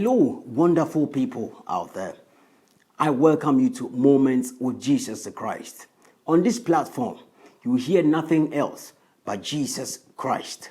Hello, wonderful people out there. I welcome you to Moments with Jesus the Christ. On this platform, you will hear nothing else but Jesus Christ.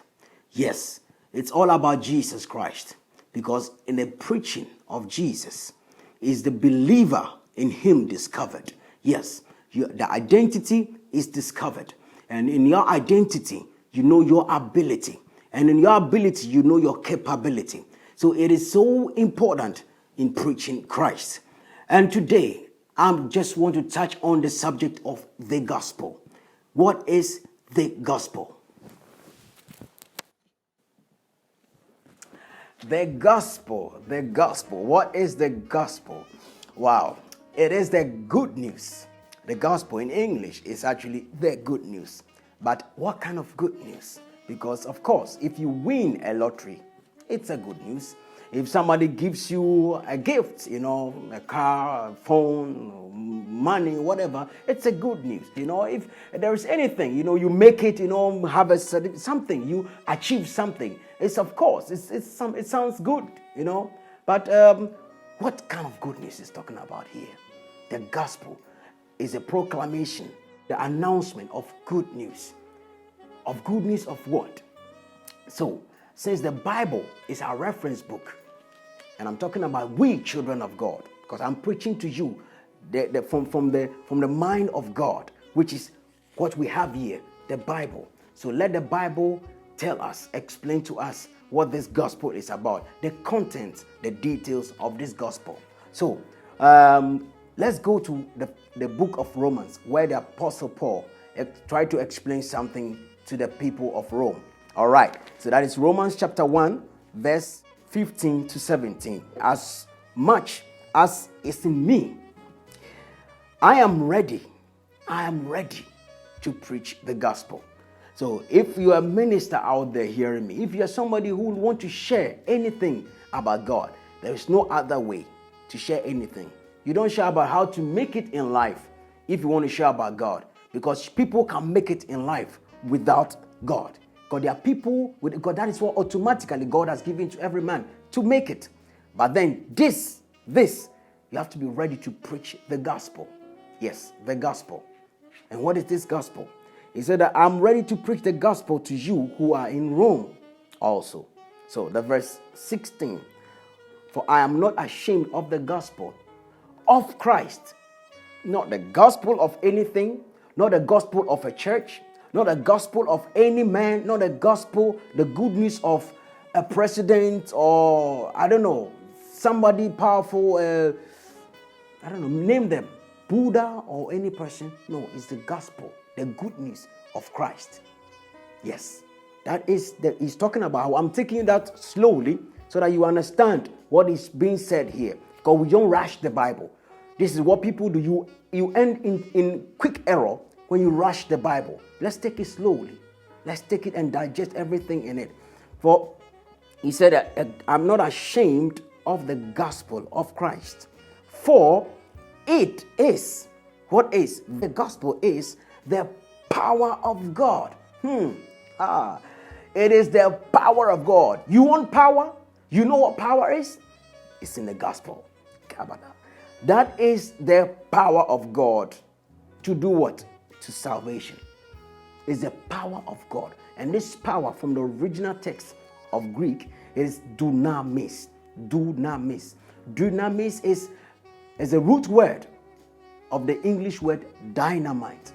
Yes, it's all about Jesus Christ, because in the preaching of Jesus is the believer in him discovered. Yes, the identity is discovered. And in your identity, you know your ability. And in your ability, you know your capability. So it is so important in preaching Christ. And today, I just want to touch on the subject of the gospel. What is the gospel? The gospel. What is the gospel? Wow. It is the good news. The gospel in English is actually the good news. But what kind of good news? Because, of course, if you win a lottery, it's a good news. If somebody gives you a gift, a car, a phone, money, whatever, it's a good news. If there is anything, you make it, have something, you achieve something. It's, of course, it sounds good, But what kind of good news is talking about here? The gospel is a proclamation, the announcement of good news. Of good news of what? So, since the Bible is our reference book, and I'm talking about we children of God, because I'm preaching to you from the mind of God, which is what we have here, the Bible. So let the Bible tell us, explain to us what this gospel is about, the content, the details of this gospel. So let's go to the book of Romans, where the Apostle Paul tried to explain something to the people of Rome. All right, so that is Romans chapter 1, verse 15 to 17. As much as is in me, I am ready to preach the gospel. So if you are a minister out there hearing me, if you are somebody who would want to share anything about God, there is no other way to share anything. You don't share about how to make it in life if you want to share about God, because people can make it in life without God. Because there are people with God, that is what automatically God has given to every man to make it. But then this, you have to be ready to preach the gospel. Yes, the gospel. And what is this gospel? He said that I'm ready to preach the gospel to you who are in Rome also. So the verse 16, for I am not ashamed of the gospel of Christ. Not the gospel of anything, not the gospel of a church, not the gospel of any man, not the gospel, the good news of a president or, somebody powerful, name them, Buddha or any person. No, it's the gospel, the good news of Christ. Yes, that is he's talking about. I'm taking that slowly so that you understand what is being said here. Because we don't rush the Bible. This is what people do. You end in quick error when you rush the Bible. Let's take it slowly. Let's take it and digest everything in it. For he said that I'm not ashamed of the gospel of Christ. For it is, what is? The gospel is the power of God. It is the power of God. You want power? You know what power is? It's in the gospel. That is the power of God to do what? To salvation. Is the power of God. And this power from the original text of Greek is dunamis. Dunamis. Dunamis is a root word of the English word dynamite.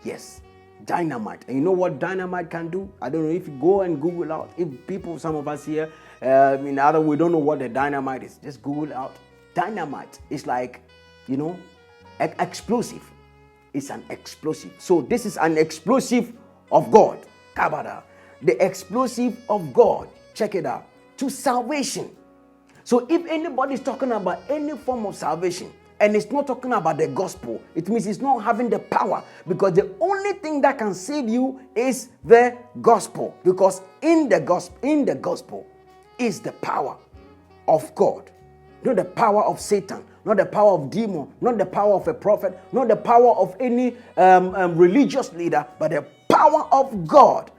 Yes, dynamite. And you know what dynamite can do? I don't know if you go and Google out. If people, some of us here, we don't know what the dynamite is. Just Google out. Dynamite is like, explosive. It's an explosive. So this is an explosive of God. Kabada. The explosive of God. Check it out. To salvation. So if anybody is talking about any form of salvation and it's not talking about the gospel, it means it's not having the power, because the only thing that can save you is the gospel. Because in the gospel is the power of God. Not the power of Satan, not the power of demon, not the power of a prophet, not the power of any religious leader, but the power of God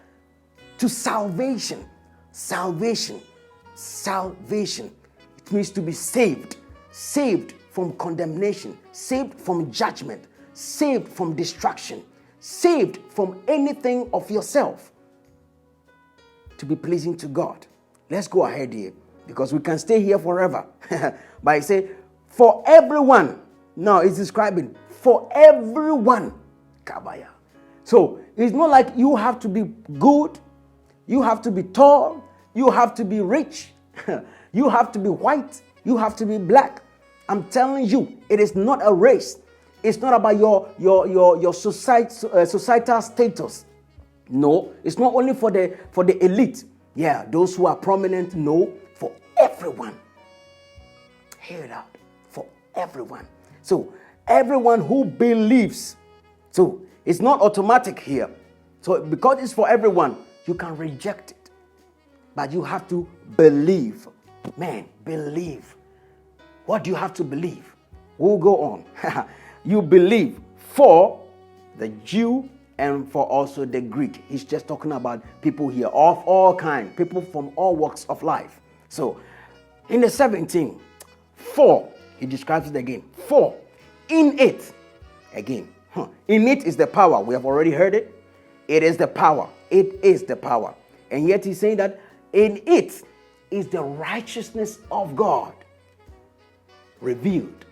to salvation. Salvation. Salvation. It means to be saved. Saved from condemnation. Saved from judgment. Saved from destruction. Saved from anything of yourself. To be pleasing to God. Let's go ahead here, because we can stay here forever. But I say, for everyone. Now it's describing for everyone. Kabaya. So it's not like you have to be good, you have to be tall, you have to be rich, you have to be white, you have to be black. I'm telling you, it is not a race. It's not about your societal status. No, it's not only for the elite. Yeah, those who are prominent. No, for everyone. Hear it out. For everyone. So everyone who believes. So it's not automatic here. So because it's for everyone, you can reject it. But you have to believe. Man, believe. What do you have to believe? We'll go on. You believe for the Jew and for also the Greek. He's just talking about people here of all kinds, people from all walks of life. So in the 17, for, he describes it again. For, in it, again. In it is the power. We have already heard it. It is the power. It is the power. And yet he's saying that in it is the righteousness of God revealed.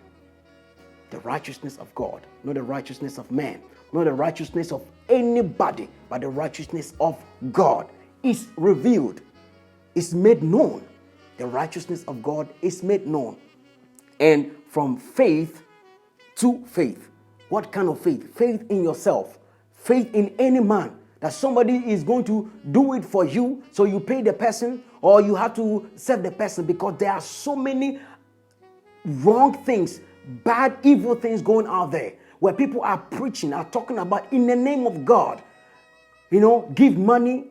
The righteousness of God, not the righteousness of man, not the righteousness of anybody, but the righteousness of God is revealed, is made known. The righteousness of God is made known. And from faith to faith. What kind of faith? Faith in yourself. Faith in any man. That somebody is going to do it for you, so you pay the person or you have to serve the person, because there are so many wrong things, bad, evil things going out there where people are preaching, are talking about in the name of God. Give money,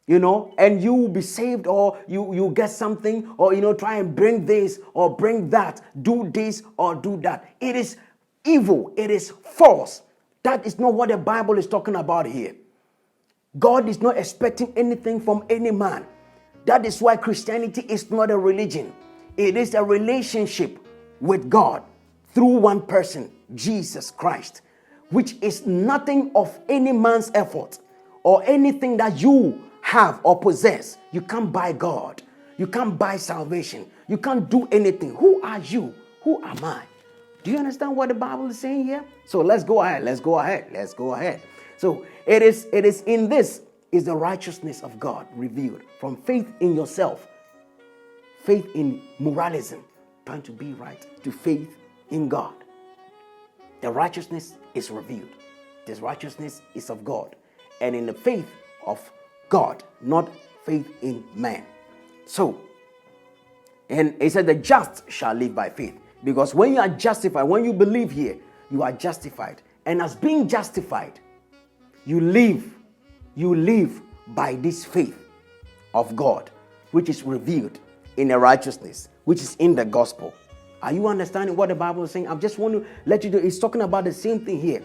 and you will be saved, or you get something, or, try and bring this or bring that, do this or do that. It is evil. It is false. That is not what the Bible is talking about here. God is not expecting anything from any man. That is why Christianity is not a religion. It is a relationship with God through one person, Jesus Christ, which is nothing of any man's effort or anything that you have or possess. You can't buy God. You can't buy salvation. You can't do anything. Who are you? Who am I? Do you understand what the Bible is saying here? So let's go ahead. So it is in this is the righteousness of God revealed from faith in yourself, faith in moralism, trying to be right, to faith in God. The righteousness is revealed. This righteousness is of God, and in the faith of God, not faith in man. So, and it said the just shall live by faith. Because when you are justified, when you believe here, you are justified. And as being justified, you live by this faith of God, which is revealed in the righteousness, which is in the gospel. Are you understanding what the Bible is saying? I just want to let you know, it's talking about the same thing here.